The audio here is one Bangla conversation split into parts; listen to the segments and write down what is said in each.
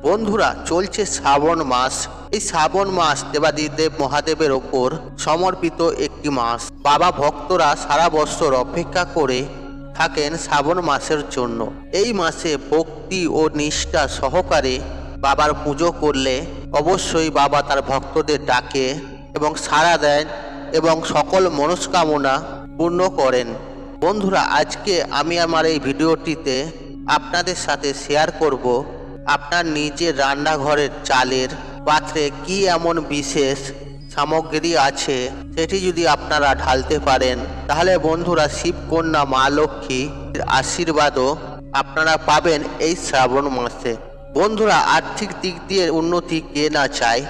বন্ধুরা, চলছে শ্রাবণ মাস। এই শ্রাবণ মাস দেবাদিদেব মহাদেবের ওপর সমর্পিত একটি মাস। বাবা ভক্তরা সারা বছর অপেক্ষা করে থাকেন শ্রাবণ মাসের জন্য। এই মাসে ভক্তি ও নিষ্ঠা সহকারে বাবার পুজো করলে অবশ্যই বাবা তার ভক্তদের ডাকে এবং সাড়া দেন এবং সকল মনস্কামনা পূর্ণ করেন। বন্ধুরা, আজকে আমি আমার এই ভিডিওটিতে আপনাদের সাথে শেয়ার করব আপনার নিজের রান্নাঘরের চালের পাত্রে কি এমন বিশেষ সামগ্রী আছে সেটি যদি আপনারা ঢালতে পারেন, তাহলে বন্ধুরা শিবকন্যা মা লক্ষ্মীর আশীর্বাদও আপনারা পাবেন এই শ্রাবণ মাসে। বন্ধুরা, আর্থিক দিক দিয়ে উন্নতি কে না চায়,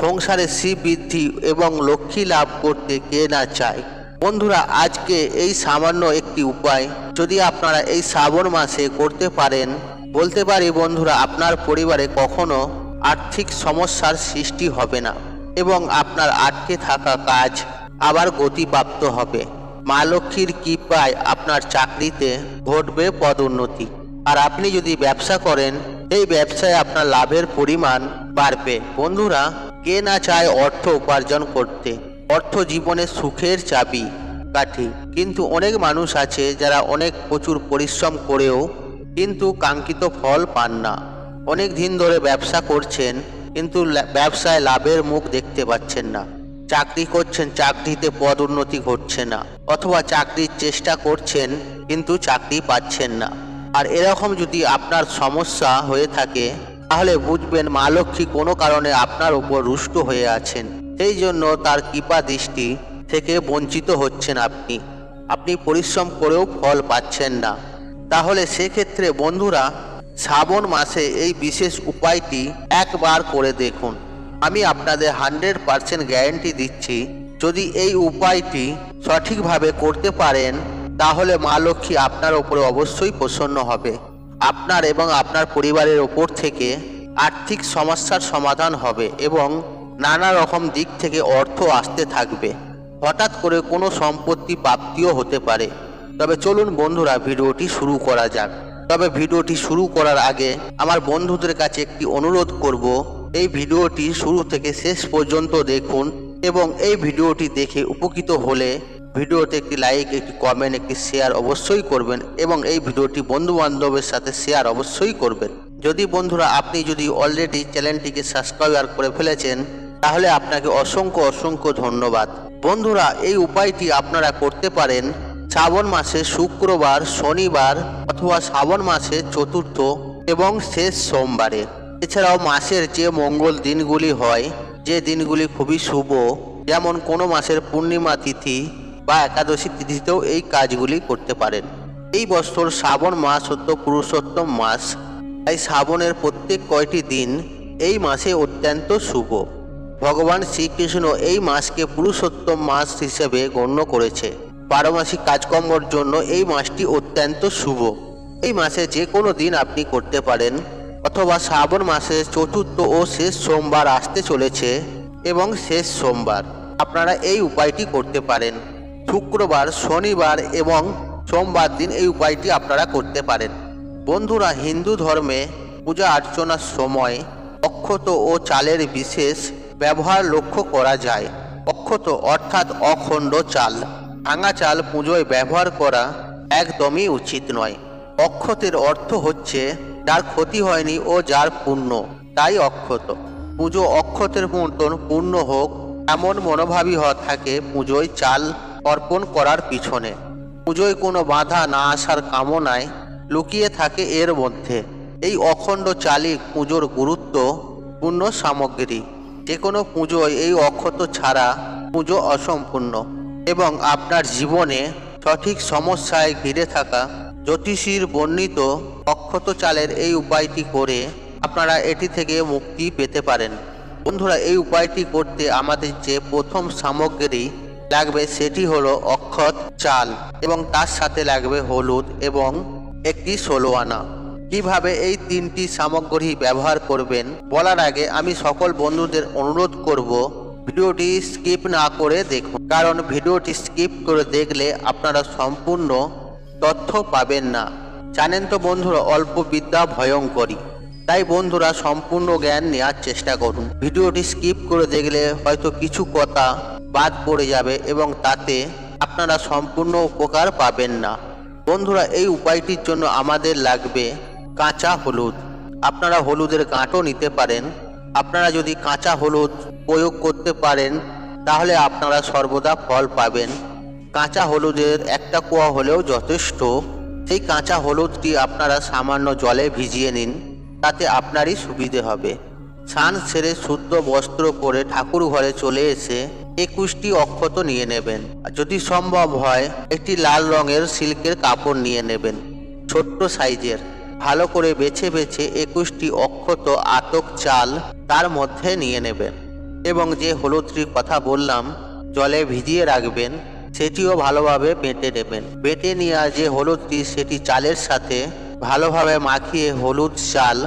সংসারে শ্রীবৃদ্ধি এবং লক্ষ্মী লাভ করতে কে না চায়। বন্ধুরা, আজকে এই সামান্য একটি উপায় যদি আপনারা এই শ্রাবণ মাসে করতে পারেন, বলতে পারি বন্ধুরা আপনার পরিবারে কখনো আর্থিক সমস্যার সৃষ্টি হবে না এবং আপনার আটকে থাকা কাজ আবার গতিপ্রাপ্ত হবে। মা লক্ষ্মীর কৃপায় আপনার চাকরিতে ঘটবে পদোন্নতি। আর আপনি যদি ব্যবসা করেন, এই ব্যবসায় আপনার লাভের পরিমাণ বাড়বে। বন্ধুরা, কে না চায় অর্থ উপার্জন করতে? অর্থ জীবনের সুখের চাবি কাঠি। কিন্তু অনেক মানুষ আছে যারা অনেক প্রচুর পরিশ্রম করেও কিন্তু কাঙ্ক্ষিত ফল পান না। অনেক দিন ধরে ব্যবসা করছেন কিন্তু ব্যবসায় লাভের মুখ দেখতে পাচ্ছেন না। চাকরি করছেন, চাকরিতে পদোন্নতি ঘটছে না, অথবা চাকরির চেষ্টা করছেন কিন্তু চাকরি পাচ্ছেন না। আর এরকম যদি আপনার সমস্যা হয়ে থাকে, তাহলে বুঝবেন মা লক্ষ্মী কোনো কারণে আপনার উপর রুষ্ট হয়ে আছেন। সেই জন্য তার কৃপা দৃষ্টি থেকে বঞ্চিত হচ্ছেন আপনি পরিশ্রম করেও ফল পাচ্ছেন না। তাহলে সেক্ষেত্রে বন্ধুরা, শ্রাবণ মাসে এই বিশেষ উপায়টি একবার করে দেখুন। আমি আপনাদের 100% গ্যারেন্টি দিচ্ছি, যদি এই উপায়টি সঠিকভাবে করতে পারেন, তাহলে মা লক্ষ্মী আপনার ওপরে অবশ্যই প্রসন্ন হবে। আপনার এবং আপনার পরিবারের ওপর থেকে আর্থিক সমস্যার সমাধান হবে এবং নানা রকম দিক থেকে অর্থ আসতে থাকবে। হঠাৎ করে কোনো সম্পত্তি প্রাপ্তিও হতে পারে। তবে চলুন বন্ধুরা, ভিডিওটি শুরু করা যাক। তবে ভিডিওটি শুরু করার আগে আমার বন্ধুদের কাছে একটি অনুরোধ করব, এই ভিডিওটি শুরু থেকে শেষ পর্যন্ত দেখুন এবং এই ভিডিওটি দেখে উপকৃত হলে ভিডিওতে একটি লাইক, একটি কমেন্ট, একটি শেয়ার অবশ্যই করবেন এবং এই ভিডিওটি বন্ধু বান্ধবের সাথে শেয়ার অবশ্যই করবেন। যদি বন্ধুরা আপনি যদি অলরেডি চ্যানেলটিকে সাবস্ক্রাইব করে ফেলেছেন, তাহলে আপনাকে অসংখ্য ধন্যবাদ। বন্ধুরা, এই উপায়টি আপনারা করতে পারেন শ্রাবণ মাসে শুক্রবার, শনিবার অথবা শ্রাবণ মাসে চতুর্থ এবং শেষ সোমবারে। এছাড়াও মাসের যে মঙ্গল দিনগুলি হয়, যে দিনগুলি খুবই শুভ, যেমন কোনো মাসের পূর্ণিমা তিথি বা একাদশী তিথিতেও এই কাজগুলি করতে পারেন। এই বছর শ্রাবণ মাস হতো পুরুষোত্তম মাস, তাই শ্রাবণের প্রত্যেক কয়টি দিন এই মাসে অত্যন্ত শুভ। ভগবান শ্রীকৃষ্ণ এই মাসকে পুরুষোত্তম মাস হিসেবে গণ্য করেছে। পারমাসিক কাজকর্মের জন্য এই মাসটি অত্যন্ত শুভ। এই মাসে যে কোনো দিন আপনি করতে পারেন, অথবা শ্রাবণ মাসে চতুর্থ ও শেষ সোমবার আসতে চলেছে এবং শেষ সোমবার আপনারা এই উপায়টি করতে পারেন। শুক্রবার, শনিবার এবং সোমবার দিন এই উপায়টি আপনারা করতে পারেন। বন্ধুরা, হিন্দু ধর্মে পূজা অর্চনার সময় অক্ষত ও চালের বিশেষ ব্যবহার লক্ষ্য করা যায়। অক্ষত অর্থাৎ অখণ্ড চাল, ভাঙা চাল পুজোয় ব্যবহার করা একদমই উচিত নয়। অক্ষতের অর্থ হচ্ছে যার ক্ষতি হয়নি ও যার পুণ্য, তাই অক্ষত। পুজো অক্ষতের মতন পূর্ণ হোক এমন মনোভাবই থাকে পুজোয় চাল অর্পণ করার পিছনে। পুজোয় কোনো বাধা না আসার কামনায় লুকিয়ে থাকে এর মধ্যে। এই অখণ্ড চালই পুজোর গুরুত্বপূর্ণ সামগ্রী। যে কোনো পুজোয় এই অক্ষত ছাড়া পুজো অসম্পূর্ণ এবং আপনার জীবনে সঠিক সমস্যায় ঘিরে থাকা জ্যোতিষীর বর্ণিত অক্ষত চালের এই উপায়টি করে আপনারা এটি থেকে মুক্তি পেতে পারেন। বন্ধুরা, এই উপায়টি করতে আমাদের যে প্রথম সামগ্রী লাগবে সেটি হলো অক্ষত চাল এবং তার সাথে লাগবে হলুদ এবং একটি 16 আনা। কিভাবে এই তিনটি সামগ্রী ব্যবহার করবেন বলার আগে আমি সকল বন্ধুদের অনুরোধ করব, ভিডিওটি স্কিপ না করে দেখুন, কারণ ভিডিওটি স্কিপ করে দেখলে আপনারা সম্পূর্ণ তথ্য পাবেন না। জানেন তো বন্ধুরা, অল্প বিদ্যা ভয়ঙ্করী। তাই বন্ধুরা সম্পূর্ণ জ্ঞান নেওয়ার চেষ্টা করুন। ভিডিওটি স্কিপ করে দেখলে হয়তো কিছু কথা বাদ পড়ে যাবে এবং তাতে আপনারা সম্পূর্ণ উপকার পাবেন না। বন্ধুরা, এই উপায়টির জন্য আমাদের লাগবে কাঁচা হলুদ। আপনারা হলুদের গাঁটও নিতে পারেন। আপনারা যদি কাঁচা হলুদ প্রয়োগ করতে পারেন তাহলে আপনারা সর্বদা ফল পাবেন। কাঁচা হলুদের একটা কোয়া হলেও যথেষ্ট। সেই কাঁচা হলুদটি আপনারা সামান্য জলে ভিজিয়ে নিন, তাতে আপনারই সুবিধে হবে। স্নান সেরে শুদ্ধ বস্ত্র পরে ঠাকুর ঘরে চলে এসে 21টি অক্ষত নিয়ে নেবেন। যদি সম্ভব হয় একটি লাল রঙের সিল্কের কাপড় নিয়ে নেবেন, ছোট্ট সাইজের। ভালো করে বেছে বেছে 21টি অক্ষত আতক চাল তার মধ্যে নিয়ে নেবেন এবং যে হলুদটির কথা বললাম জলে ভিজিয়ে রাখবেন সেটিও ভালোভাবে বেটে নেবেন। বেটে নেওয়া যে হলুদটি সেটি চালের সাথে ভালোভাবে মাখিয়ে হলুদ চাল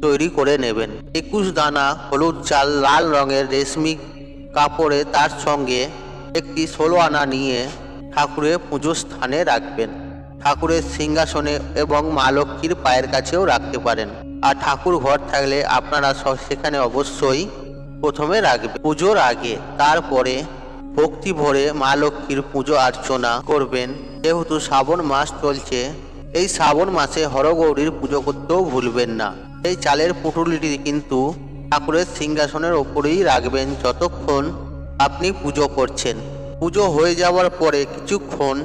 তৈরি করে নেবেন। 21 দানা হলুদ চাল লাল রঙের রেশমি কাপড়ে তার সঙ্গে একটি 16 আনা নিয়ে ঠাকুরের পুজো স্থানে রাখবেন। ঠাকুরের সিংহাসনে এবং মা লক্ষ্মীর পায়ের কাছেও রাখতে পারেন। আর ঠাকুর ঘর থাকলে আপনারা সেখানে অবশ্যই প্রথমে রাখবেন পুজোর আগে। তারপরে ভক্তি ভরে মা লক্ষ্মীর পুজো অর্চনা করবেন। যেহেতু শ্রাবণ মাস চলছে, এই শ্রাবণ মাসে হরগৌরীর পুজো করতেও ভুলবেন না। এই চালের পুঁটুলিটি কিন্তু ঠাকুরের সিংহাসনের ওপরেই রাখবেন যতক্ষণ আপনি পুজো করছেন। পুজো হয়ে যাওয়ার পরে কিছুক্ষণ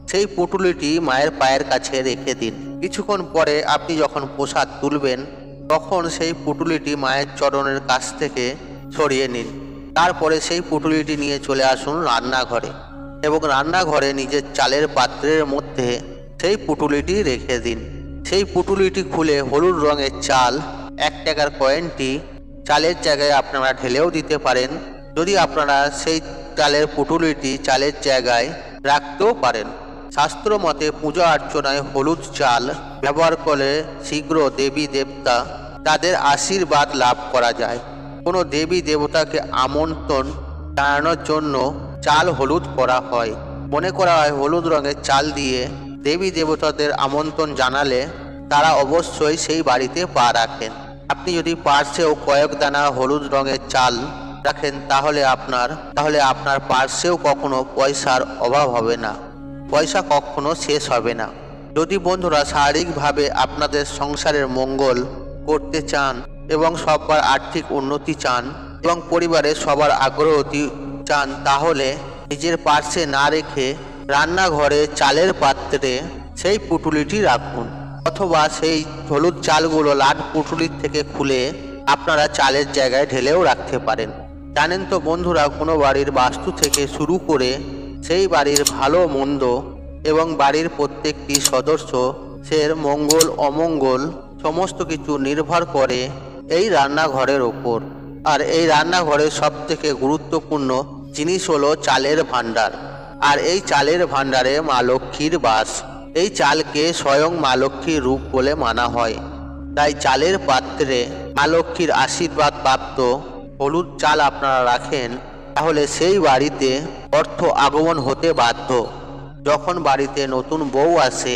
সেই পুঁটুলিটি মায়ের পায়ের কাছে রেখে দিন। কিছুক্ষণ পরে আপনি যখন প্রসাদ তুলবেন তখন সেই পুঁটুলিটি মায়ের চরণের কাছ থেকে সরিয়ে নিন। তারপরে সেই পুঁটুলিটি নিয়ে চলে আসুন রান্নাঘরে এবং রান্নাঘরে নিজের চালের পাত্রের মধ্যে সেই পুঁটুলিটি রেখে দিন। সেই পুঁটুলিটি খুলে হলুদ রঙের চাল 1 টাকার কয়েনটি চালের জায়গায় আপনারা ঢেলেও দিতে পারেন। যদি আপনারা সেই চালের পুঁটুলিটি চালের জায়গায় রাখতেও পারেন। শাস্ত্র মতে পূজা অর্চনায় হলুদ চাল ব্যবহার করে শীঘ্র দেবী দেবতা তাদের আশীর্বাদ লাভ করা যায়। কোনো দেবী দেবতাকে আমন্ত্রণ জানানোর জন্য চাল হলুদ করা হয়। মনে করা হয় হলুদ রঙের চাল দিয়ে দেবী দেবতাদের আমন্ত্রণ জানালে তারা অবশ্যই সেই বাড়িতে পা রাখেন। আপনি যদি পার্সেও কয়েক দানা হলুদ রঙের চাল রাখেন তাহলে আপনার পার্সেও কখনো পয়সার অভাব হবে না, পয়সা কখনো শেষ হবে না। যদি বন্ধুরা শারীরিকভাবে আপনাদের সংসারের মঙ্গল করতে চান এবং সবার আর্থিক উন্নতি চান এবং পরিবারের সবার আগ্রহতি চান তাহলে নিজের পার্সে না রেখে রান্নাঘরে চালের পাত্রে সেই পুঁটুলিটি রাখুন, অথবা সেই হলুদ চালগুলো লাল পুঁটুলির থেকে খুলে আপনারা চালের জায়গায় ঢেলেও রাখতে পারেন। জানেন তো বন্ধুরা, কোনো বাড়ির বাস্তু থেকে শুরু করে সেই বাড়ির ভালো মন্দ এবং বাড়ির প্রত্যেকটি সদস্যের মঙ্গল অমঙ্গল সমস্ত কিছু নির্ভর করে এই রান্নাঘরের ওপর। আর এই রান্নাঘরের সবথেকে গুরুত্বপূর্ণ জিনিস হলো চালের ভাণ্ডার। আর এই চালের ভাণ্ডারে মা লক্ষ্মীর বাস। এই চালকে স্বয়ং মা লক্ষ্মীর রূপ বলে মানা হয়। তাই চালের পাত্রে মা লক্ষ্মীর আশীর্বাদ প্রাপ্ত হলুদ চাল আপনারা রাখেন তাহলে সেই বাড়িতে অর্থ আগমন হতে বাধ্য। যখন বাড়িতে নতুন বউ আসে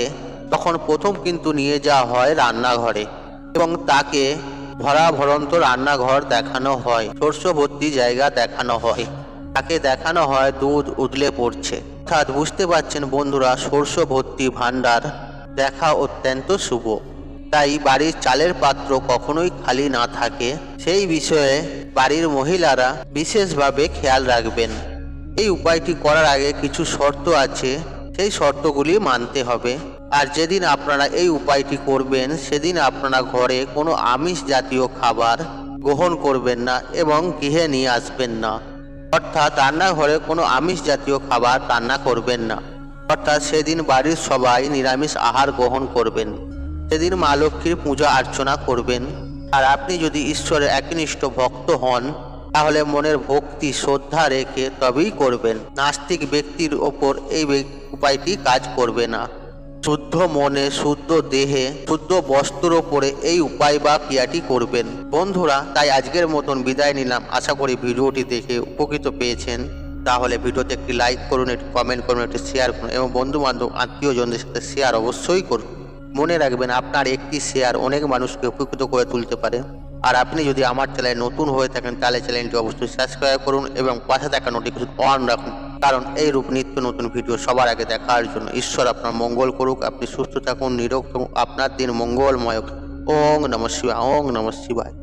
তখন প্রথম কিন্তু নিয়ে যাওয়া হয় রান্নাঘরে এবং তাকে ভরা ভরন্ত রান্নাঘর দেখানো হয়, শস্য ভর্তি জায়গা দেখানো হয়, তাকে দেখানো হয় দুধ উতলে পড়ছে। অর্থাৎ বুঝতে পারছেন বন্ধুরা, শস্য ভর্তি ভাণ্ডার দেখা অত্যন্ত শুভ। তাই বাড়ির চালের পাত্র কখনোই খালি না থাকে সেই বিষয়ে বাড়ির মহিলারা বিশেষভাবে খেয়াল রাখবেন। এই উপায়টি করার আগে কিছু শর্ত আছে, সেই শর্তগুলি মানতে হবে। আর যেদিন আপনারা এই উপায়টি করবেন সেদিন আপনারা ঘরে কোনো আমিষ জাতীয় খাবার গ্রহণ করবেন না এবং গৃহে নিয়ে আসবেন না। অর্থাৎ রান্নাঘরে কোনো আমিষ জাতীয় খাবার রান্না করবেন না। অর্থাৎ সেদিন বাড়ির সবাই নিরামিষ আহার গ্রহণ করবেন। সেদিন মা লক্ষ্মীর পূজা অর্চনা করবেন। আর আপনি যদি ঈশ্বরের একনিষ্ঠ ভক্ত হন তাহলে মনের ভক্তি শ্রদ্ধা রেখে তবেই করবেন। নাস্তিক ব্যক্তির ওপর এই উপায়টি কাজ করবে না। শুদ্ধ মনে, শুদ্ধ দেহে, শুদ্ধ বস্ত্র পরে এই উপায় বা ক্রিয়াটি করবেন বন্ধুরা। তাই আজকের মতন বিদায় নিলাম। আশা করি ভিডিওটি দেখে উপকৃত পেয়েছেন। তাহলে ভিডিওতে একটি লাইক করুন, একটি কমেন্ট করুন, একটি শেয়ার করুন এবং বন্ধু বান্ধব আত্মীয়জনদের সাথে শেয়ার অবশ্যই করুন। মনে রাখবেন, আপনার একটি শেয়ার অনেক মানুষকে উপকৃত করে তুলতে পারে। আর আপনি যদি আমার চ্যানেলে নতুন হয়ে থাকেন তাহলে চ্যানেলটি অবশ্যই সাবস্ক্রাইব করুন এবং পাশে থাকা নোটিফিকেশন অন রাখুন, কারণ এই রূপ নিত্য নতুন ভিডিও সবার আগে দেখার জন্য। ঈশ্বর আপনার মঙ্গল করুক, আপনি সুস্থ থাকুন, নিরোগ থাকুন, আপনার দিন মঙ্গলময় হোক। ওং নমঃ শিবায়, ওং নমঃ শিবায়।